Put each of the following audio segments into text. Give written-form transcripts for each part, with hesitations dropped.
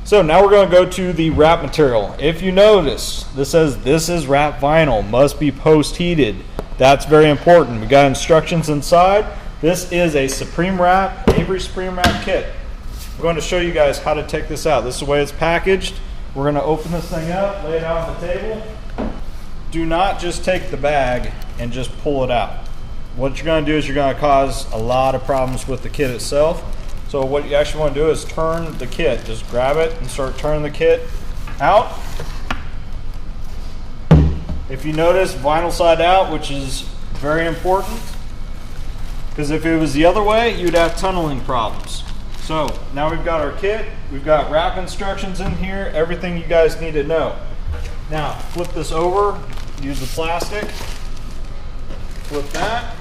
So now we're going to go to the wrap material. If you notice, this says this is wrap vinyl, must be post-heated. That's very important. We got instructions inside. This is a Supreme Wrap, Avery Supreme Wrap kit. I'm going to show you guys how to take this out. This is the way it's packaged. We're going to open this thing up, lay it out on the table. Do not just take the bag and just pull it out. What you're going to do is you're going to cause a lot of problems with the kit itself. So what you actually want to do is turn the kit. Just grab it and start turning the kit out. If you notice, vinyl side out, which is very important, because if it was the other way, you'd have tunneling problems. So now we've got our kit, we've got wrap instructions in here, everything you guys need to know. Now flip this over, use the plastic, flip that.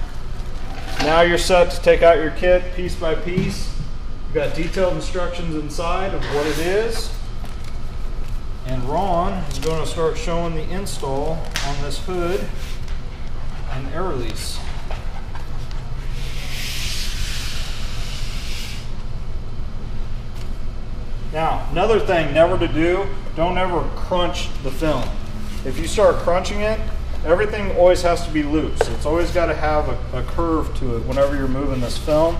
Now you're set to take out your kit piece by piece. We've got detailed instructions inside of what it is. And Ron is going to start showing the install on this hood and air release. Now, another thing never to do, don't ever crunch the film. If you start crunching it, everything always has to be loose. It's always got to have a curve to it whenever you're moving this film,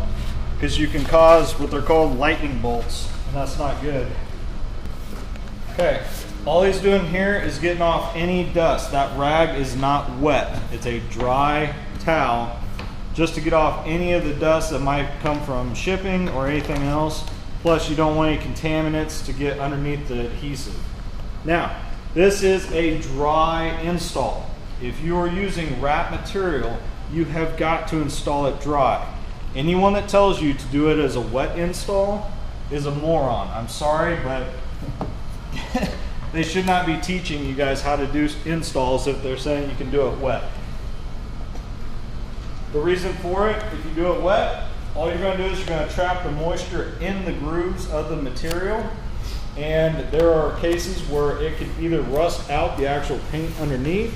because you can cause what they're called lightning bolts, and that's not good. Okay, all he's doing here is getting off any dust. That rag is not wet. It's a dry towel just to get off any of the dust that might come from shipping or anything else. Plus, you don't want any contaminants to get underneath the adhesive. Now, this is a dry install. If you are using wrap material, you have got to install it dry. Anyone that tells you to do it as a wet install is a moron. I'm sorry, but they should not be teaching you guys how to do installs if they're saying you can do it wet. The reason for it, if you do it wet, all you're going to do is you're going to trap the moisture in the grooves of the material, and there are cases where it can either rust out the actual paint underneath,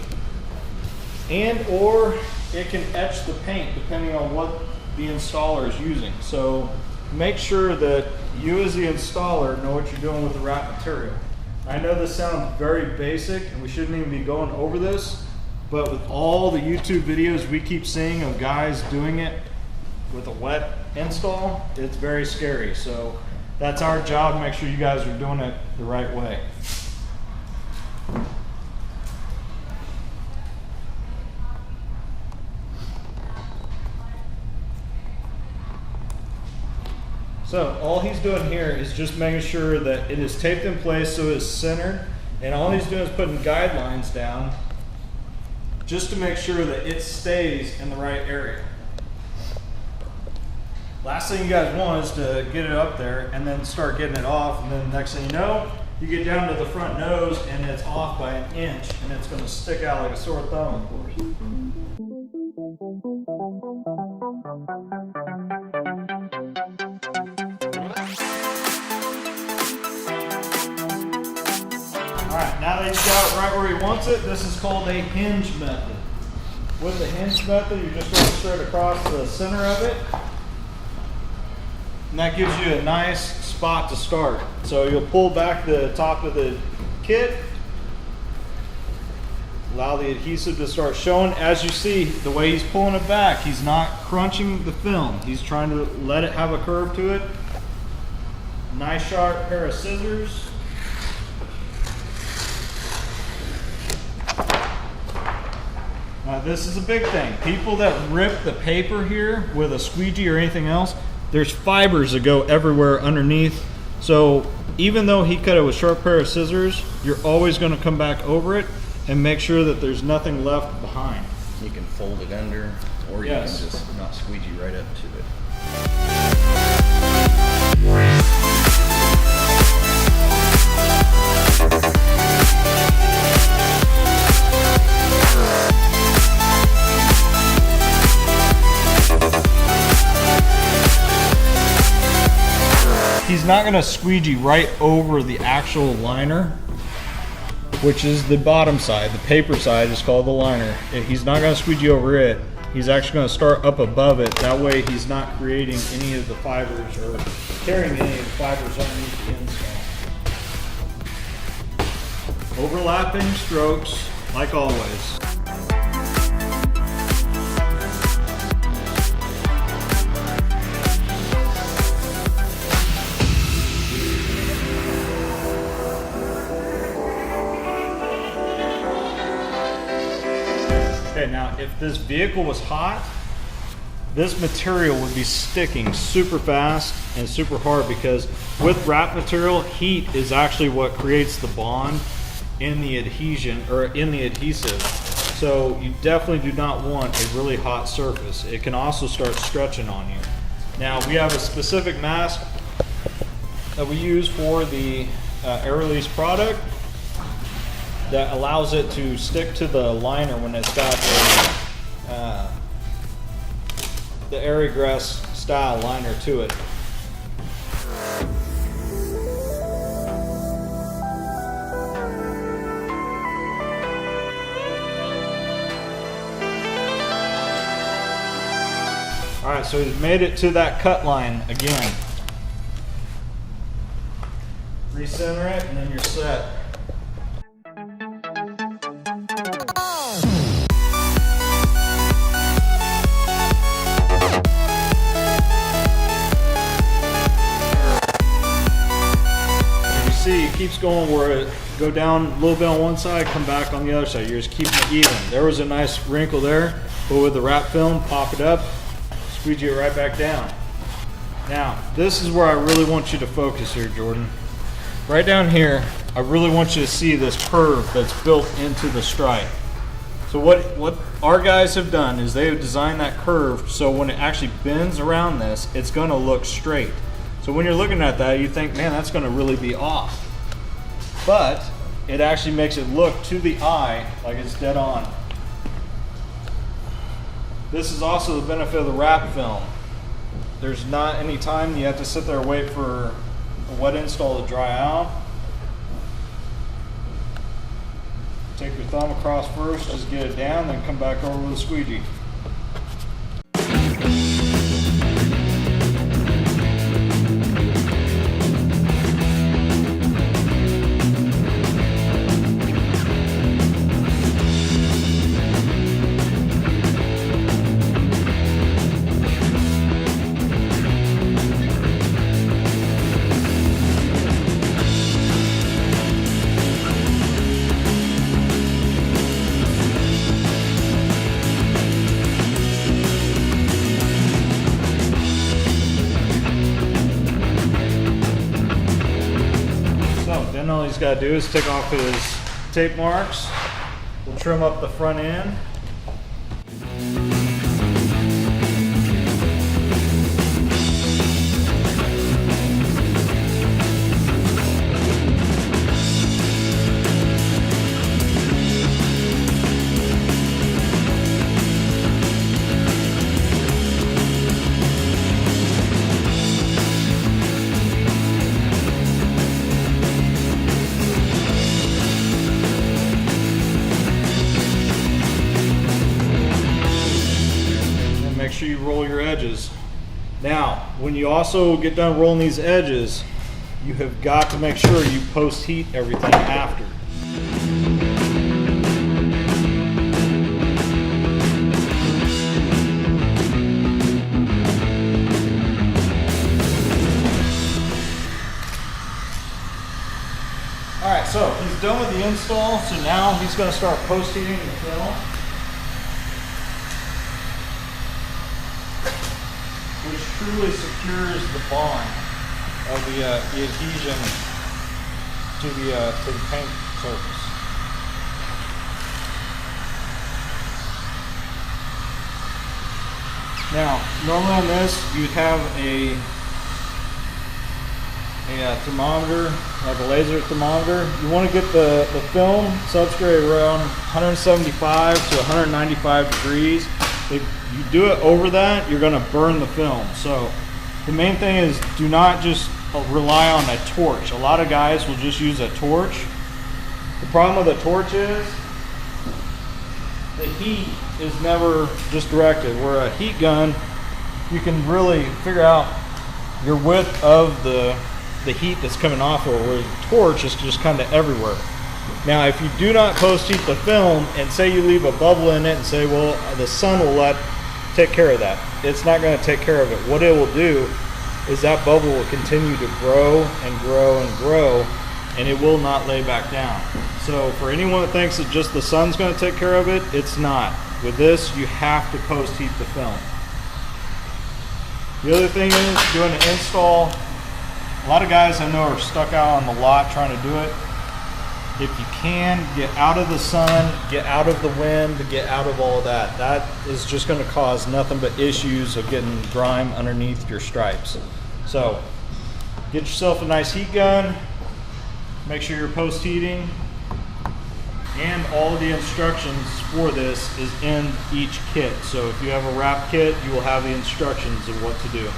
and or it can etch the paint depending on what the installer is using. So make sure that you as the installer know what you're doing with the wrap material. I know this sounds very basic and we shouldn't even be going over this, but with all the YouTube videos we keep seeing of guys doing it with a wet install, it's very scary. So that's our job, make sure you guys are doing it the right way. So all he's doing here is just making sure that it is taped in place so it's centered, and all he's doing is putting guidelines down just to make sure that it stays in the right area. Last thing you guys want is to get it up there and then start getting it off, and then the next thing you know, you get down to the front nose and it's off by an inch and it's going to stick out like a sore thumb, of course. Alright, now that he's got it right where he wants it, this is called a hinge method. With the hinge method, you're just going straight across the center of it, and that gives you a nice spot to start. So you'll pull back the top of the kit, allow the adhesive to start showing. As you see, the way he's pulling it back, he's not crunching the film. He's trying to let it have a curve to it. Nice sharp pair of scissors. Now this is a big thing. People that rip the paper here with a squeegee or anything else, there's fibers that go everywhere underneath. So even though he cut it with a sharp pair of scissors, you're always going to come back over it and make sure that there's nothing left behind. You can fold it under, or you can just not squeegee right up to it. He's not going to squeegee right over the actual liner, which is the bottom side. The paper side is called the liner. He's not going to squeegee over it. He's actually going to start up above it. That way he's not creating any of the fibers or carrying any of the fibers underneath the install. Overlapping strokes, like always. Okay, now if this vehicle was hot, this material would be sticking super fast and super hard, because with wrap material, heat is actually what creates the bond in the adhesion or in the adhesive. So you definitely do not want a really hot surface. It can also start stretching on you. Now we have a specific mask that we use for the air release product that allows it to stick to the liner when it's got the Aerograss style liner to it. All right, so we've made it to that cut line again. Recenter it and then you're set. See, it keeps going where it go down a little bit on one side, come back on the other side. You're just keeping it even. There was a nice wrinkle there, but with the wrap film, pop it up, squeegee it right back down. Now, this is where I really want you to focus here, Jordan. Right down here, I really want you to see this curve that's built into the stripe. So what our guys have done is they have designed that curve so when it actually bends around this, it's gonna look straight. So when you're looking at that, you think, man, that's gonna really be off. But it actually makes it look to the eye like it's dead on. This is also the benefit of the wrap film. There's not any time you have to sit there and wait for a wet install to dry out. Take your thumb across first, just get it down, then come back over with a squeegee. Then all he's got to do is take off his tape marks. We'll trim up the front end. Make sure you roll your edges. Now, when you also get done rolling these edges, you have got to make sure you post heat everything after. All right, so he's done with the install, so now he's going to start post heating the film, which truly secures the bond of the adhesion to the paint surface. Now, normally on this, you'd have a thermometer, like a laser thermometer. You want to get the film substrate around 175 to 195 degrees. If you do it over that, you're going to burn the film. So the main thing is do not just rely on a torch. A lot of guys will just use a torch. The problem with a torch is the heat is never just directed. Where a heat gun, you can really figure out your width of the heat that's coming off of it, where the torch is just kind of everywhere. Now, if you do not post heat the film and say you leave a bubble in it and say, well, the sun will take care of that. It's not going to take care of it. What it will do is that bubble will continue to grow and grow and grow, and it will not lay back down. So for anyone that thinks that just the sun's going to take care of it, it's not. With this, you have to post heat the film. The other thing is doing an install. A lot of guys I know are stuck out on the lot trying to do it. If you can, get out of the sun, get out of the wind, get out of all of that. That is just going to cause nothing but issues of getting grime underneath your stripes. So get yourself a nice heat gun. Make sure you're post heating. And all of the instructions for this is in each kit. So if you have a wrap kit, you will have the instructions of what to do.